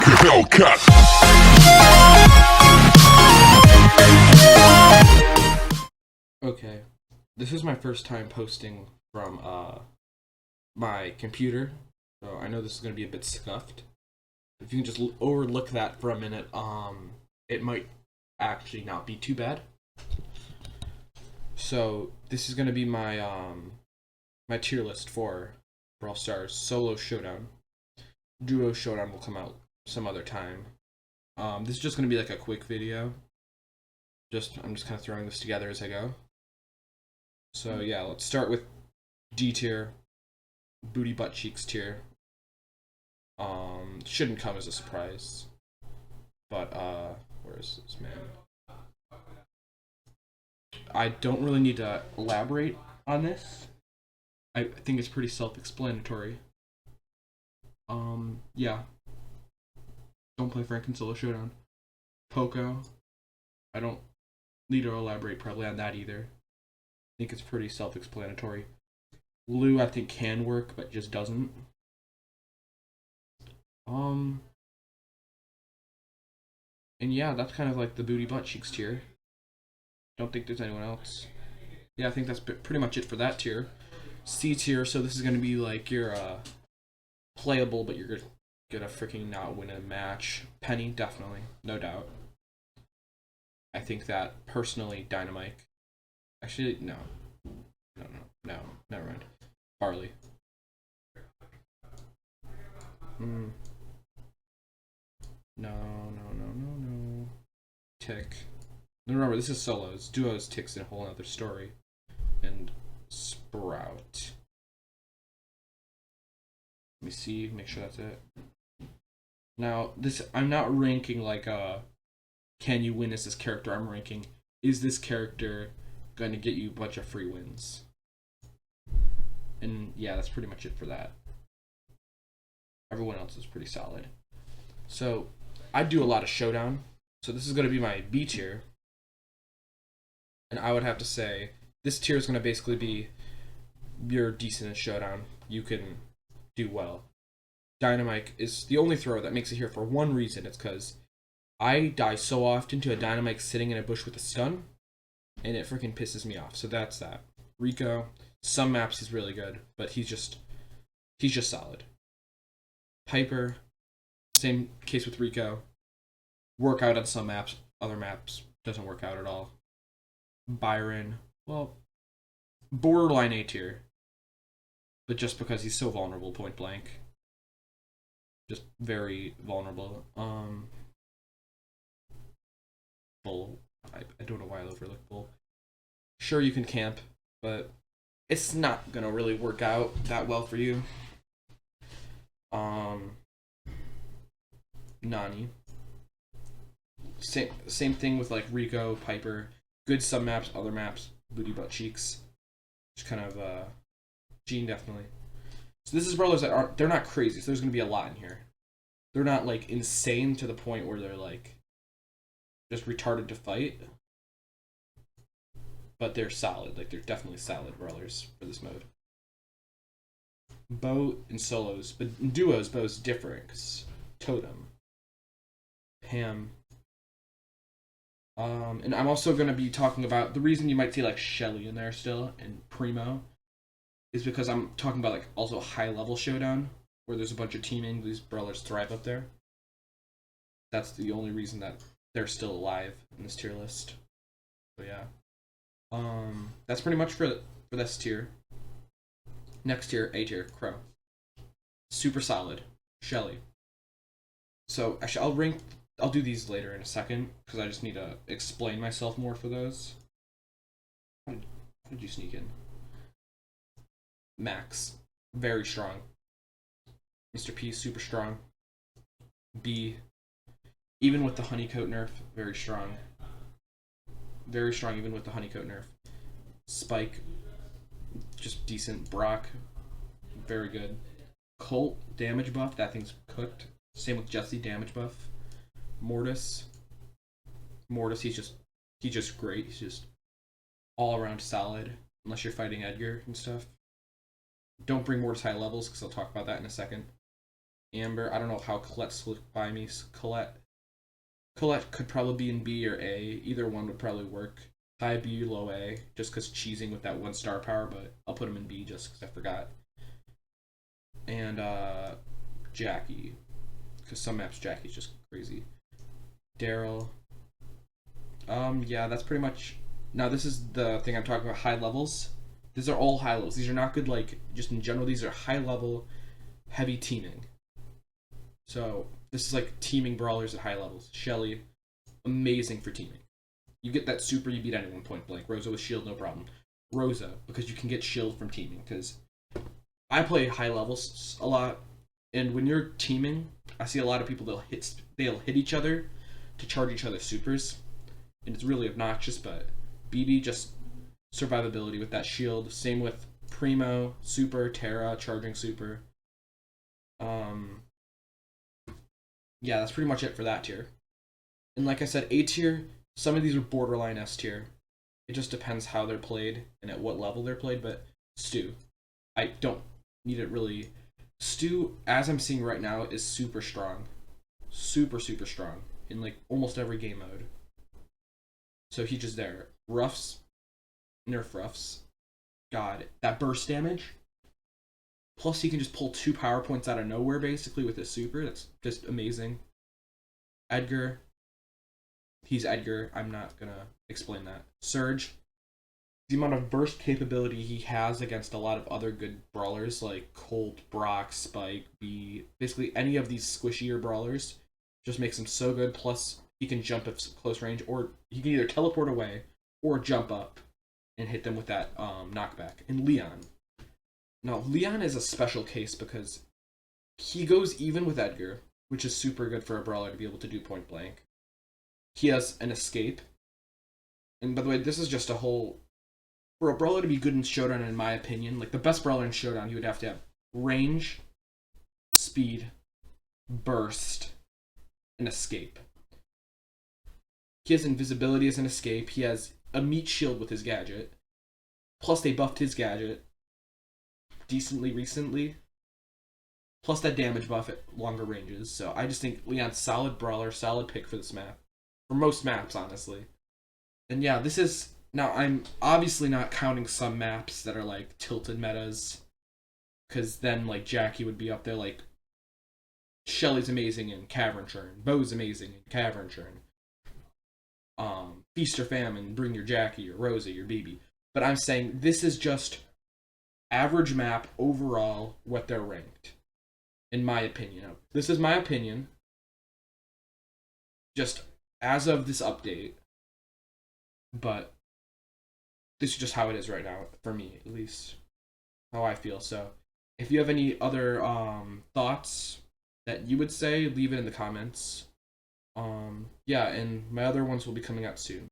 Hellcat. Okay, this is my first time posting from my computer, so I know this is gonna be a bit scuffed. If you can just overlook that for a minute, it might actually not be too bad. So this is gonna be my my tier list for Brawl Stars solo showdown. Duo showdown will come out some other time. This is just gonna be like a quick video. I'm just kind of throwing this together as I go. So yeah, let's start with D tier, booty butt cheeks tier. Shouldn't come as a surprise. But where is this man? I don't really need to elaborate on this. I think it's pretty self-explanatory. Yeah. Don't play Frank and Solo Showdown. Poco. I don't need to elaborate probably on that either. I think it's pretty self-explanatory. Lou, I think, can work, but just doesn't. And yeah, that's kind of like the booty butt cheeks tier. Don't think there's anyone else. Yeah, I think that's pretty much it for that tier. C tier, so this is going to be like your playable, but you're gonna freaking not win a match. Penny, definitely, no doubt. I think that personally, Dynamite. Actually, no, never mind. Barley. No. Tick. Remember, this is solos. Duos, Tick's a whole other story. And Sprout. Let me see, make sure that's it. Now, this, I'm not ranking like can you win as this character? I'm ranking, is this character going to get you a bunch of free wins? And yeah, that's pretty much it for that. Everyone else is pretty solid. So, I do a lot of Showdown. So this is going to be my B tier. And I would have to say, this tier is going to basically be, you're decent in Showdown. You can do well. Dynamite is the only thrower that makes it here for one reason. It's because I die so often to a Dynamite sitting in a bush with a stun, and it freaking pisses me off. So that's that. Rico, some maps he's really good, but he's just solid. Piper, same case with Rico. Work out on some maps, other maps doesn't work out at all. Byron, well, borderline A tier, but just because he's so vulnerable point blank. Just very vulnerable. Bull. I don't know why I overlooked Bull. Sure, you can camp, but it's not gonna really work out that well for you. Nani. Same thing with like Rico, Piper. Good some maps, other maps, booty butt cheeks. Just kind of Gene definitely. So this is brawlers that aren't, they're not crazy, so there's gonna be a lot in here. They're not like insane to the point where they're like just retarded to fight. But they're solid, like they're definitely solid brawlers for this mode. Bo and solos, but in duos, Bo's different, because Totem. Pam. And I'm also going to be talking about, the reason you might see like Shelly in there still, and Primo, is because I'm talking about like also high level Showdown, where there's a bunch of teaming, these brawlers thrive up there. That's the only reason that they're still alive in this tier list. So yeah. That's pretty much for this tier. Next tier, A tier, Crow. Super solid. Shelly. So actually, I'll do these later in a second, because I just need to explain myself more for those. How did you sneak in? Max. Very strong. Mr. P, super strong. B, even with the honeycoat nerf, very strong. Very strong even with the honeycoat nerf. Spike, just decent. Brock, very good. Colt, damage buff, that thing's cooked. Same with Jesse, damage buff. Mortis, he's just great. He's just all around solid, unless you're fighting Edgar and stuff. Don't bring Mortis high levels, because I'll talk about that in a second. Amber. I don't know how Colette slipped by me. Colette could probably be in B or A. Either one would probably work. High B, low A, just because cheesing with that 1-star power, but I'll put him in B just because I forgot. And Jackie, because some maps Jackie's just crazy. Daryl. Yeah, that's pretty much. Now this is the thing I'm talking about. High levels. These are all high levels. These are not good. Like just in general, these are high level, heavy teaming. So this is like teaming brawlers at high levels. Shelly, amazing for teaming. You get that super, you beat anyone point blank. Rosa with shield, no problem. Rosa, because you can get shield from teaming. Because I play high levels a lot, and when you're teaming, I see a lot of people they'll hit each other to charge each other's supers, and it's really obnoxious. But BB just survivability with that shield. Same with Primo, super, Terra, charging super. Yeah, that's pretty much it for that tier. And like I said, A tier, some of these are borderline S tier. It just depends how they're played and at what level they're played, but Stu, I don't need it really. Stu, as I'm seeing right now, is super strong. Super, super strong in like almost every game mode. So he's just there. Ruffs, nerf Ruffs. God, that burst damage. Plus, he can just pull 2 power points out of nowhere, basically, with his super. That's just amazing. Edgar. He's Edgar. I'm not going to explain that. Surge. The amount of burst capability he has against a lot of other good brawlers, like Colt, Brock, Spike, B. Basically, any of these squishier brawlers just makes him so good. Plus, he can jump at close range, or he can either teleport away or jump up and hit them with that knockback. And Leon. Now, Leon is a special case because he goes even with Edgar, which is super good for a brawler to be able to do point blank. He has an escape. And by the way, this is just a whole... For a brawler to be good in Showdown, in my opinion, like the best brawler in Showdown, he would have to have range, speed, burst, and escape. He has invisibility as an escape. He has a meat shield with his gadget. Plus, they buffed his gadget decently recently, plus that damage buff at longer ranges. So I just think Leon's solid brawler, solid pick for this map, for most maps, honestly. And yeah, this is now. I'm obviously not counting some maps that are like tilted metas, because then like Jackie would be up there. Like Shelly's amazing in Cavern Churn, Bo's amazing in Cavern Churn. Feast or Famine, bring your Jackie, your Rosa, your BB. But I'm saying this is just average map overall, what they're ranked, in my opinion. This is my opinion, just as of this update, but this is just how it is right now, for me, at least, how I feel. So, if you have any other thoughts that you would say, leave it in the comments. Yeah, and my other ones will be coming out soon.